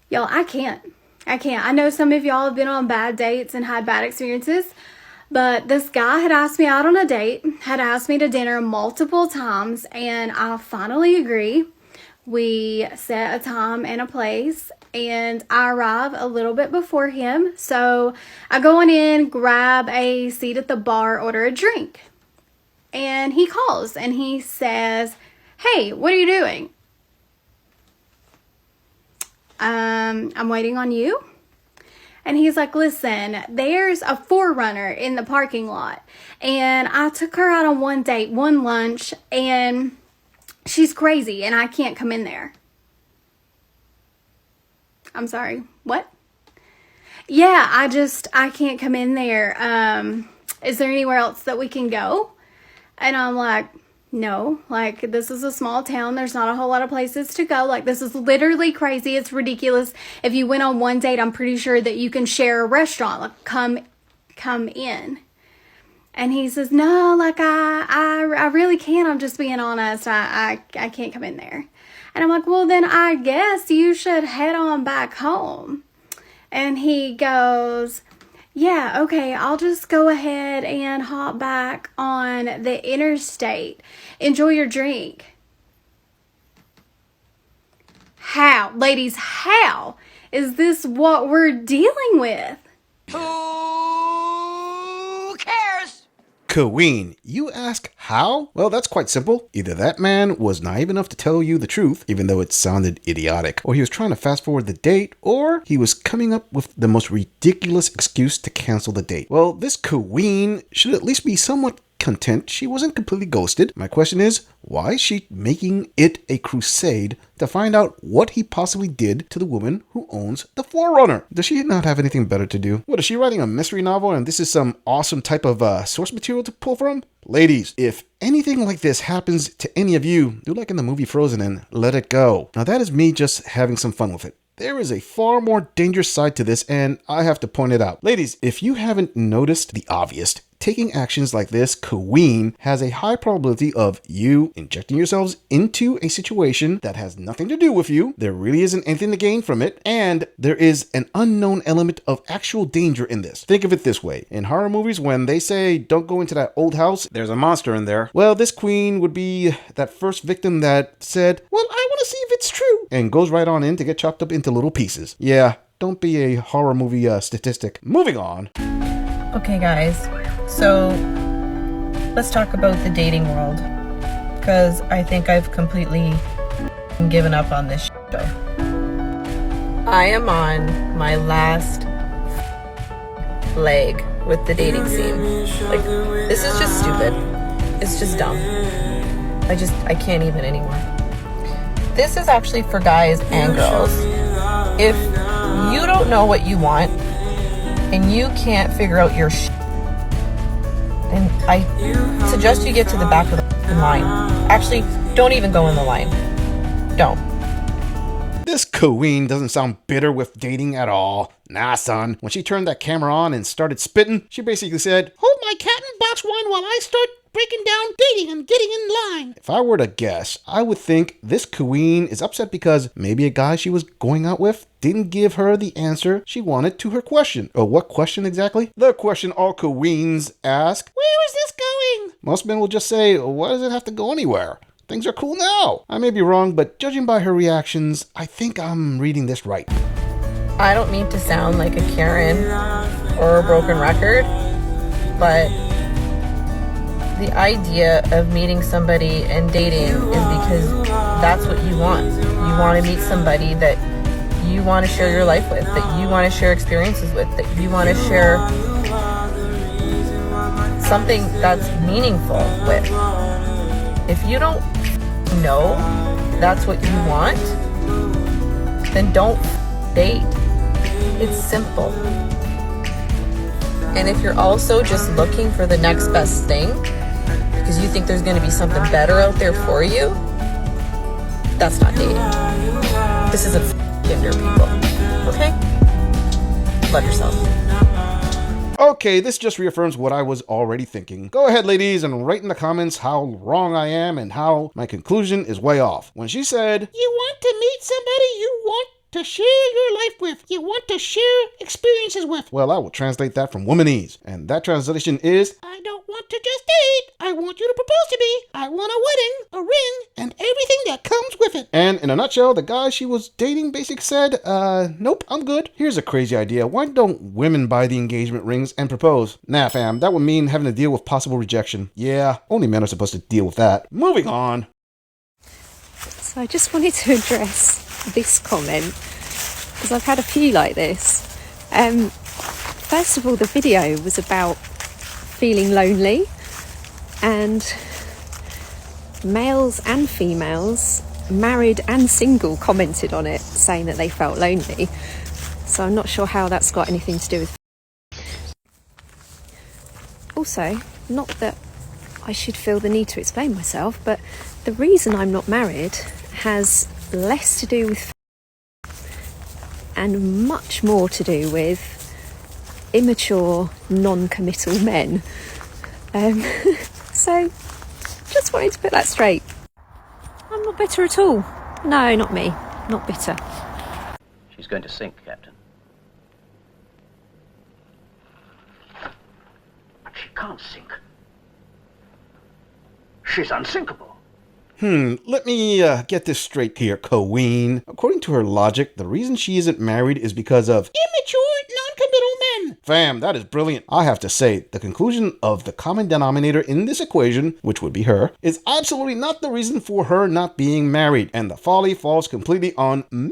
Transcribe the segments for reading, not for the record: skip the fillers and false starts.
Y'all, I can't. I know some of y'all have been on bad dates and had bad experiences, but this guy had asked me out on a date, had asked me to dinner multiple times, and I finally agree. We set a time and a place, and I arrive a little bit before him. So I go on in, grab a seat at the bar, order a drink. And he calls and he says, "Hey, what are you doing?" "I'm waiting on you." And he's like, "Listen, there's a forerunner in the parking lot. And I took her out on one date, one lunch, and she's crazy and I can't come in there." "I'm sorry, what?" "Yeah, I can't come in there. Is there anywhere else that we can go?" And I'm like, "No, like, this is a small town. There's not a whole lot of places to go. Like, this is literally crazy. It's ridiculous. If you went on one date, I'm pretty sure that you can share a restaurant. Like, come in." And he says, "No, like, I really can't. I'm just being honest. I can't come in there." And I'm like, "Well, then I guess you should head on back home." And he goes, "Yeah, okay, I'll just go ahead and hop back on the interstate. Enjoy your drink." How? Ladies, how is this what we're dealing with? Who cares? Queen, you ask how? Well, that's quite simple. Either that man was naive enough to tell you the truth, even though it sounded idiotic, or he was trying to fast forward the date, or he was coming up with the most ridiculous excuse to cancel the date. Well, this queen should at least be somewhat content she wasn't completely ghosted. My question is, why is she making it a crusade to find out what he possibly did to the woman who owns the Forerunner? Does she not have anything better to do? What, is she writing a mystery novel and this is some awesome type of source material to pull from? Ladies, if anything like this happens to any of you, do like in the movie Frozen and let it go. Now that is me just having some fun with it. There is a far more dangerous side to this, and I have to point it out. Ladies, if you haven't noticed the obvious, taking actions like this, queen, has a high probability of you injecting yourselves into a situation that has nothing to do with you. There really isn't anything to gain from it, and there is an unknown element of actual danger in this. Think of it this way. In horror movies, when they say, "Don't go into that old house, there's a monster in there," well, this queen would be that first victim that said, "Well, I want to see if it's true," and goes right on in to get chopped up into little pieces. Yeah, don't be a horror movie statistic. Moving on. Okay, guys, so let's talk about the dating world, because I think I've completely given up on this show. I am on my last leg with the dating scene. Like, this is just stupid. It's just dumb. I can't even anymore. This is actually for guys and girls. If you don't know what you want, and you can't figure out your then I suggest you get to the back of the line. Actually, don't even go in the line. Don't. This queen doesn't sound bitter with dating at all. Nah, son. When she turned that camera on and started spitting, she basically said, "Hold my cat and box wine while I start breaking down dating and getting in line." If I were to guess, I would think this queen is upset because maybe a guy she was going out with didn't give her the answer she wanted to her question. Or what question exactly? The question all queens ask, "Where is this going?" Most men will just say, "Why does it have to go anywhere? Things are cool now." I may be wrong, but judging by her reactions, I think I'm reading this right. I don't mean to sound like a Karen or a broken record, but the idea of meeting somebody and dating is because that's what you want. You want to meet somebody that you want to share your life with, that you want to share experiences with, that you want to share something that's meaningful with. If you don't know that's what you want, then don't date. It's simple. And if you're also just looking for the next best thing because you think there's going to be something better out there for you, that's not dating. This isn't Tinder, people. Okay? Love yourself. Okay, this just reaffirms what I was already thinking. Go ahead, ladies, and write in the comments how wrong I am and how my conclusion is way off. When she said, "You want to meet somebody you want to share your want to share experiences with. Well, I will translate that from womanese. And that translation is, I don't want to just date. I want you to propose to me. I want a wedding, a ring, and everything that comes with it. And in a nutshell, the guy she was dating basically said, nope, I'm good. Here's a crazy idea. Why don't women buy the engagement rings and propose? Nah, fam, that would mean having to deal with possible rejection. Yeah, only men are supposed to deal with that. Moving on. So I just wanted to address this comment because I've had a few like this. First of all, the video was about feeling lonely, and males and females, married and single, commented on it saying that they felt lonely. So I'm not sure how that's got anything to do with. Also, not that I should feel the need to explain myself, but the reason I'm not married has less to do with and much more to do with immature, non-committal men. So, just wanted to put that straight. I'm not bitter at all. No, not me. Not bitter. She's going to sink, Captain. But she can't sink. She's unsinkable. Let me get this straight here, Queen. According to her logic, the reason she isn't married is because of immature, non-committal men. Fam, that is brilliant. I have to say, the conclusion of the common denominator in this equation, which would be her, is absolutely not the reason for her not being married, and the folly falls completely on men.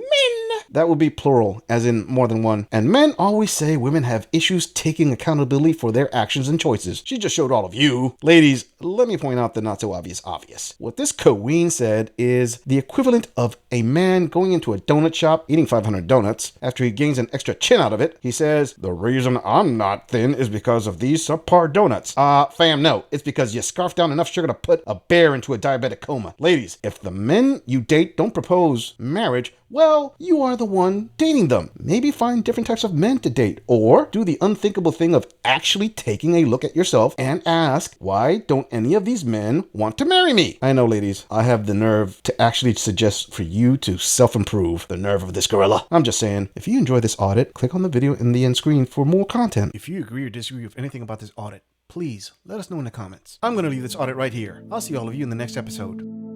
That would be plural, as in more than one. And men always say women have issues taking accountability for their actions and choices. She just showed all of you. Ladies, let me point out the not so obvious. What this Queen said is the equivalent of a man going into a donut shop, eating 500 donuts. After he gains an extra chin out of it, he says, the reason I'm not thin is because of these subpar donuts. Fam, no. It's because you scarfed down enough sugar to put a bear into a diabetic coma. Ladies, if the men you date don't propose marriage, well, you are the one dating them. Maybe find different types of men to date, or do the unthinkable thing of actually taking a look at yourself and ask, why don't any of these men want to marry me? I know, ladies, I have the nerve to actually suggest for you to self-improve. The nerve of this gorilla. I'm just saying, if you enjoy this audit, click on the video in the end screen for more content. If you agree or disagree with anything about this audit, please let us know in the comments. I'm going to leave this audit right here. I'll see all of you in the next episode.